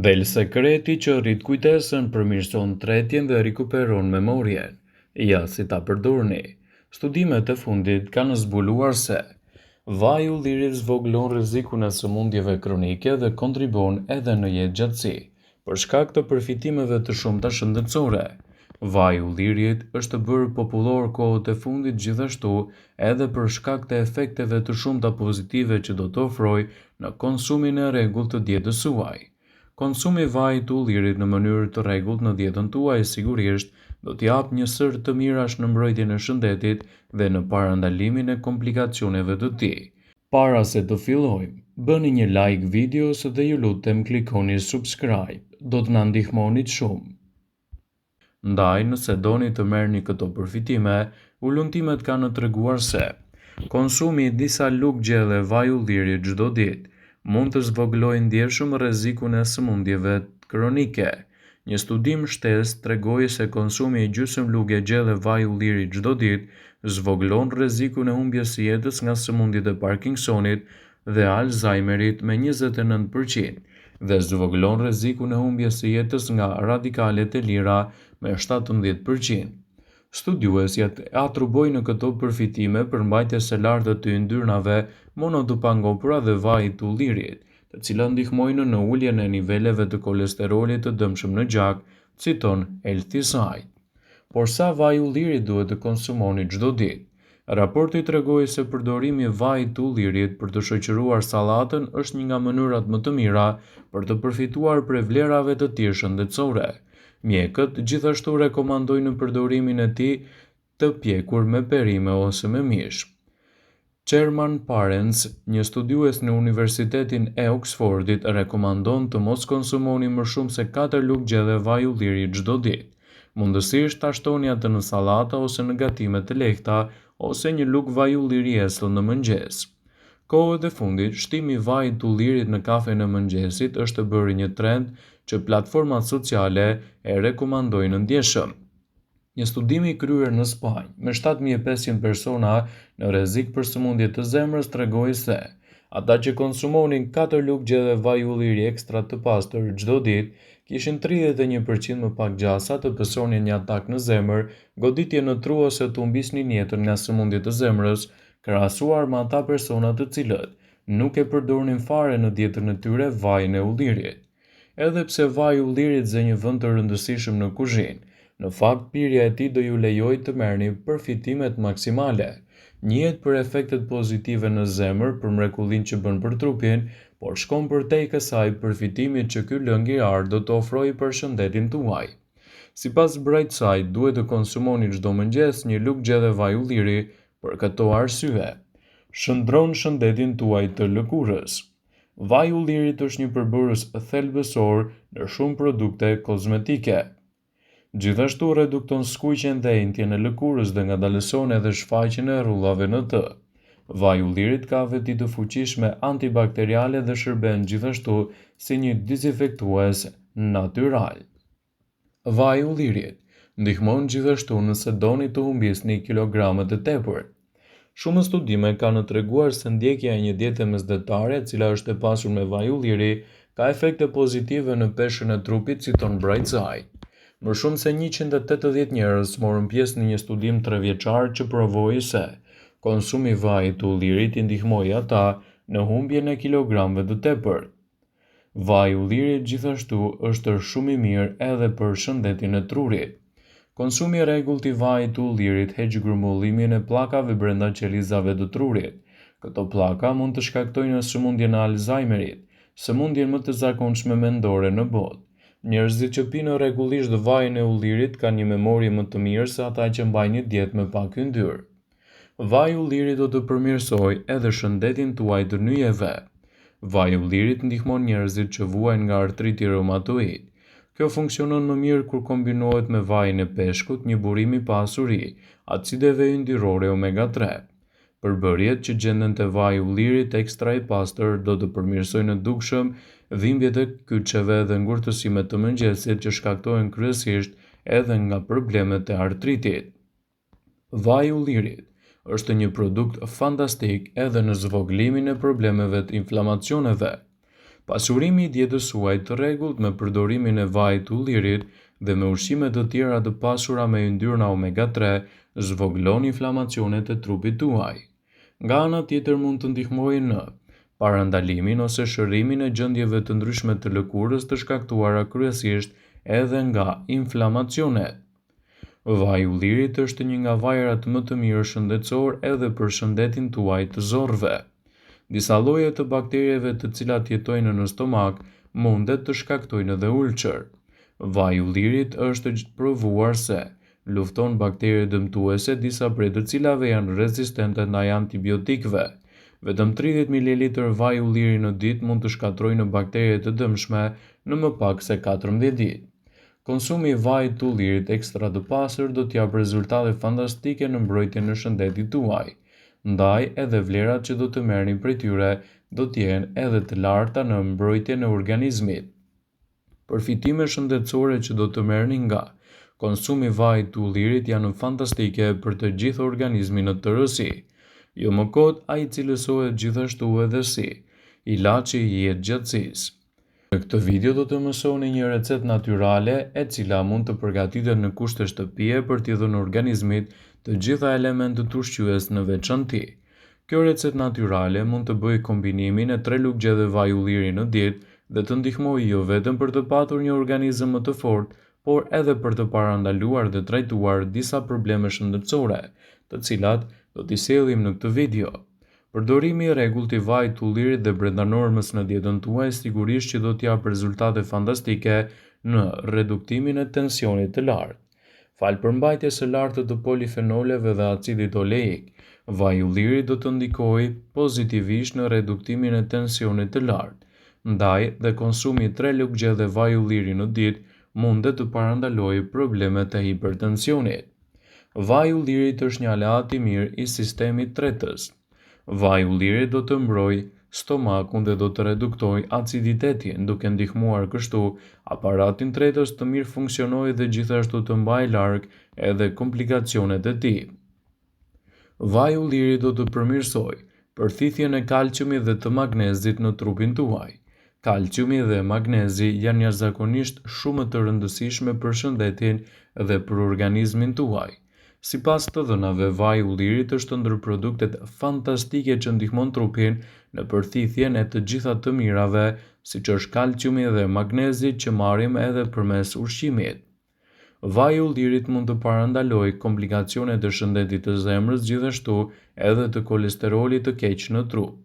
Del sekreti që rrit kujtesën, përmirëson tretjen dhe rikuperon memorien. Ja si ta përdorni. Studimet e fundit kanë zbuluar se vaj ullirit zvoglon rrezikun e sëmundjeve kronike dhe kontribon edhe në jetëgjatësi, për shkak të përfitimeve të shumta shëndetësore. Vaj ullirit është bërë popullor kohët e fundit gjithashtu edhe për shkak të efekteve të shumta pozitive që do të ofrojë në konsumin e rregullt të dietës suaj. Konsumi i vajit të ullirit në mënyrë të rregullt në dietën tuaj sigurisht do t'japë një sër të mirash në mbrojtjen e shëndetit dhe në parandalimin e komplikacioneve të tij. Para se të fillojmë, bëni një like videos dhe ju lutem klikoni subscribe, do të na ndihmonit shumë. Ndaj, nëse doni të merrni këto përfitime, ulëntimet kanë treguar se konsumi i disa lugë gjelle vaj ulliri çdo ditë mund të zvoglojë ndjeshëm rrezikun e sëmundjeve kronike. Një studim shtesë tregoi se konsumi i gjysmë lugë gjelle vaj ulliri çdo ditë zvoglon rrezikun e humbjes së jetës nga sëmundjet e Parkinsonit dhe Alzheimerit me 29% dhe zvoglon rrezikun e humbjes së jetës nga radikalet e lira me 17%. Studiuesjet atribojnë këto përfitime përmbajtjes së lartë të yndyrnave monodopangopura dhe vajit të ullirit, të cilat ndihmojnë në uljen e niveleve të kolesterolit të dëmshëm në gjak, citon Healthy Side. Por sa vaj ulliri duhet të konsumoni çdo ditë? Raporti tregoi se përdorimi i vajit të ullirit për të shoqëruar sallatën është një nga mënyrat më të mira për të përfituar prej vlerave të tij shëndetësore. Mjekët gjithashtu rekomandojnë përdorimin e tij të pjekur me perime ose me mish. Sherman Parents, një studiues në Universitetin e Oxfordit, rekomandon të mos konsumoni më shumë se 4 lugë gjelle vaj ulliri çdo ditë. Mundësisht ta shtoni atë në sallata ose në gatime të lehta ose një lugë vaj ulliri esëll në mëngjes. Kohët e fundit, shtimi i vajit të ullirit në kafen e mëngjesit është bërë një trend që platformat sociale e rekomandojnë ndjeshëm. Një studim i kryer në Spanjë me 7500 persona në rrezik për sëmundje të zemrës tregoi se ata që konsumonin 4 lugë gjelle vaj ulliri ekstra të pastër çdo ditë kishin 31% më pak gjasa të pësonin një atak në zemër, goditje në tru ose të humbisnin jetën nga sëmundjet të zemrës, krahasuar me ata persona të cilët nuk e përdornin fare në dietën e tyre vajin e ullirit. Edhe pse vaji i ullirit zë një vend të rëndësishëm në kuzhinë, në fakt pirja e tij do ju lejojë të merrni përfitimet maksimale. Njihet për efektet pozitive në zemër, për mrekullinë që bën për trupin, por shkon përtej kësaj përfitimit që ky lëngëjar do të ofrojë për shëndetin tuaj. Sipas Brightside, duhet të konsumoni çdo mëngjes një lugë gjelle vaj ulliri për këto arsye. Shndron shëndetin tuaj të lëkurës. Vaji i ullirit është një përbërës thelbësor në shumë produkte kozmetike. Gjithashtu redukton skuqjen dhe entjen e lëkurës dhe ngadalëson edhe shfaqjen e rrullave në të. Vaji i ullirit ka veti të fuqishme antibakteriale dhe shërben gjithashtu si një dezinfektues natyral. Vaji i ullirit ndihmon gjithashtu nëse doni të humbisni kilogramë të tepërt. Shumë studime kanë treguar se ndjekja e një diete mesdhetare, e cila është e pasur me vaj ulliri, ka efekte pozitive në peshën e trupit, citon Brightside. Më shumë se 180 njerëz morën pjesë në një studim 3 vjeçar që provoi se konsumi i vajit të ullirit i ndihmoi ata në humbjen e kilogramëve të tepërt. Vaji i ullirit gjithashtu është shumë i mirë edhe për shëndetin e trurit. Konsumi i rregullt i vajit të ullirit heq grumbullimin e pllakave brenda qelizave të trurit. Këto pllaka mund të shkaktojnë sëmundjen e Alzheimerit, sëmundjen më të zakonshme mendore në botë. Njerëzit që pinë rregullisht vajin e ullirit kanë një memorie më të mirë se ata që mbajnë një dietë me pak yndyrë. Vaji i ullirit do të përmirësojë edhe shëndetin tuaj të nyjeve. Vaji i ullirit ndihmon njerëzit që vuajnë nga artriti reumatoid. Kjo funksionon më mirë kur kombinohet me vajin e peshkut, një burim i pasur i acideve yndyrore omega 3. Përbërjet që gjenden te vaji i ullirit ekstra i pastër do të përmirësojnë në dukshëm dhimbjet e kyçeve dhe ngurtësimet të mëngjesit që shkaktohen kryesisht edhe nga problemet e artritit. Vaji i ullirit është një produkt fantastik edhe në zvoglimin e problemeve të inflamacioneve. Pasurimi i dietës suaj të rregullt me përdorimin e vajit të ullirit dhe me ushqime të tjera të pasura me yndyrna omega 3 zvogëlon inflamacionet e trupit tuaj. Nga ana tjetër mund të ndihmojë në parandalimin ose shërimin e gjendjeve të ndryshme të lëkurës të shkaktuara kryesisht edhe nga inflamacionet. Vaji i ullirit është një nga vajrat më të mirë shëndetësor edhe për shëndetin tuaj të zorrëve. Disa lloje të bakterieve të cilat jetojnë në stomak mundet të shkaktojnë edhe ulçër. Vaji i ullirit është provuar se lufton baktere dëmtuese, disa prej të cilave janë rezistente ndaj antibiotikëve. Vetëm 30 ml vaj ulliri në ditë mund të shkatërrojë në baktere të dëmshme në më pak se 14 ditë. Konsumi i vajit të ullirit ekstra të pastër do t'jap rezultate fantastike në mbrojtjen e shëndetit tuaj. Ndaj edhe vlerat që do të merrni prej tyre do t'jenë edhe të larta në mbrojtjen e organizmit. Përfitime shëndetësore që do të merrni nga konsumi i vajit të ullirit janë fantastike për të gjithë organizmin në tërësi. Jo më kot ai cilësohet gjithashtu edhe si ilaçi i jetëgjatësisë. Në këtë video do të mësoni një recetë natyrale e cila mund të përgatitet në kushte shtëpie për t'i dhënë organizmit të gjitha elementët ushqyes në veçanti. Kjo recetë natyrale mund të bëjë kombinimin e 3 lugje vaj ulliri në ditë dhe të ndihmojë jo vetëm për të patur një organizëm më të fortë, por edhe për të parandaluar dhe trajtuar disa probleme shëndetësore, të cilat do t'i sjellim në këtë video. Përdorimi i rregullt i vajit të ullirit dhe brenda normës në dietën tuaj sigurisht që do t'jap rezultate fantastike në reduktimin e tensionit të lartë. Fal përmbajtjes së lartë të polifenoleve dhe acidit oleik, vaji i ullirit do të ndikojë pozitivisht në reduktimin e tensionit të lartë. Ndaj dhe konsumi 3 lugje dhe vaj ulliri në ditë mundet të parandalojë problemet e hipertensionit. Vaji i ullirit është një aleat i mirë i sistemit tretës. Vaji i ullirit do të mbrojë stomakun dhe do të reduktojë aciditetin, duke ndihmuar kështu aparatin tretës të mirë funksionojë dhe gjithashtu të mbajë larg edhe komplikacionet e tij. Vaji i ullirit do të përmirësojë përthithjen e kalciumit dhe të magnezit në trupin tuaj. Kalciumi dhe magnezi janë jashtëzakonisht shumë të rëndësishme për shëndetin dhe për organizmin tuaj. Sipas të dhënave, vaji i ullirit është ndër produktet fantastike që ndihmon trupin në përthithjen e të gjitha të mirave, siç është kalciumi dhe magnezi që marrim edhe përmes ushqimit. Vaji i ullirit mund të parandalojë komplikacionet e shëndetit të zemrës, gjithashtu edhe të kolesterolit të keq në trup.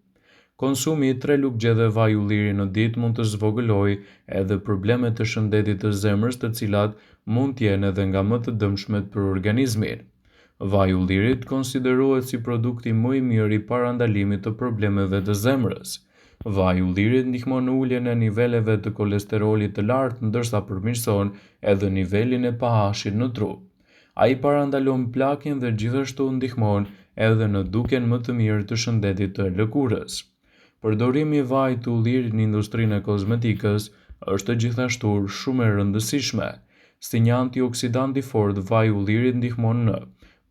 Konsumi 3 lugje dhe vaj ulliri në ditë mund të zvogëlojë edhe problemet e shëndetit të zemrës, të cilat mund të jenë edhe nga më të dëmshmet për organizmin. Vaji i ullirit konsiderohet si produkti më i mirë i parandalimit të problemeve të zemrës. Vaji i ullirit ndihmon në uljen e niveleve të kolesterolit të lartë, ndërsa përmirëson edhe nivelin e pH-it në trup. Ai parandalon plakjen dhe gjithashtu ndihmon edhe në dukjen më të mirë të shëndetit të lëkurës. Përdorimi i vajit të ullirit në industrinë e kozmetikës është gjithashtu shumë e rëndësishme. Si një antioksidant i fortë, vaji i ullirit ndihmon në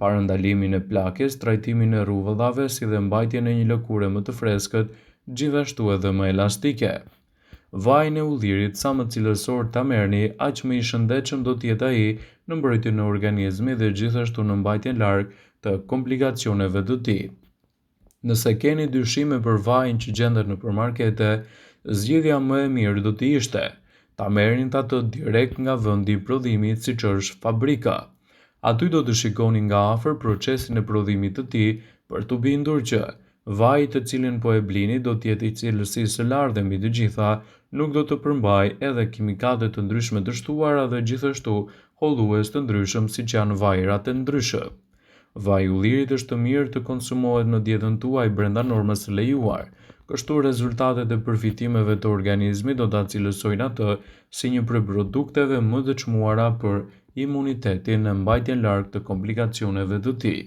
parandalimin e plakjes, trajtimin e rruvëllave, si dhe mbajtjen e një lëkure më të freskët, gjithashtu edhe më elastike. Vajin e ullirit sa më cilësor ta merrni, aq më i shëndetshëm do të jetë ai në mbrojtjen e organizmit dhe gjithashtu në mbajtjen larg të komplikacioneve të tij. Nëse keni dyshime për vajin që gjendet nëpër markete, zgjidhja më e mirë do të ishte ta merrni atë direkt nga vendi i prodhimit, siç është fabrika. Aty do të shikoni nga afër procesin e prodhimit të tij për të bindur që vaji të cilin po e blini do të jetë i cilësisë së lartë dhe mbi të gjitha nuk do të përmbajë edhe kimikate të ndryshme të shtuara dhe gjithashtu hollues të ndryshëm siç janë vajrat e ndryshëm. Vaji i ullirit është mirë të konsumohet në dietën tuaj brenda normës së lejuar, kështu rezultatet e përfitimeve të organizmit do ta cilësojnë atë si një prej produkteve më të çmuara për imunitetin e mbajtjen larg të komplikacioneve të tij.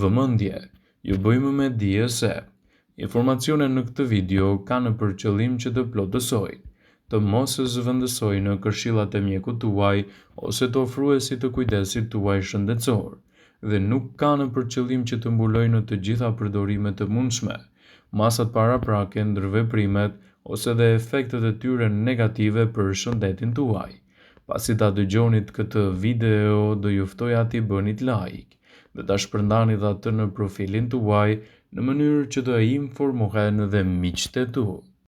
Vëmendje, ju bëjmë me dije se informacionet në këtë video kanë për qëllim që të plotësojnë, të mos zëvendësojnë në këshillat e mjekut tuaj ose të ofruesit të kujdesit tuaj shëndetësor, dhe nuk kanë për qëllim që të mbulojnë të gjitha përdorimet të mundshme, masat paraprake, ndër veprimet ose dhe efektet e tyre negative për shëndetin tuaj. Pasi ta dëgjonit këtë video, do ju ftoja t'i bënit like dhe ta shpërndanit atë në profilin tuaj në mënyrë që të informohen dhe miqtë e tu.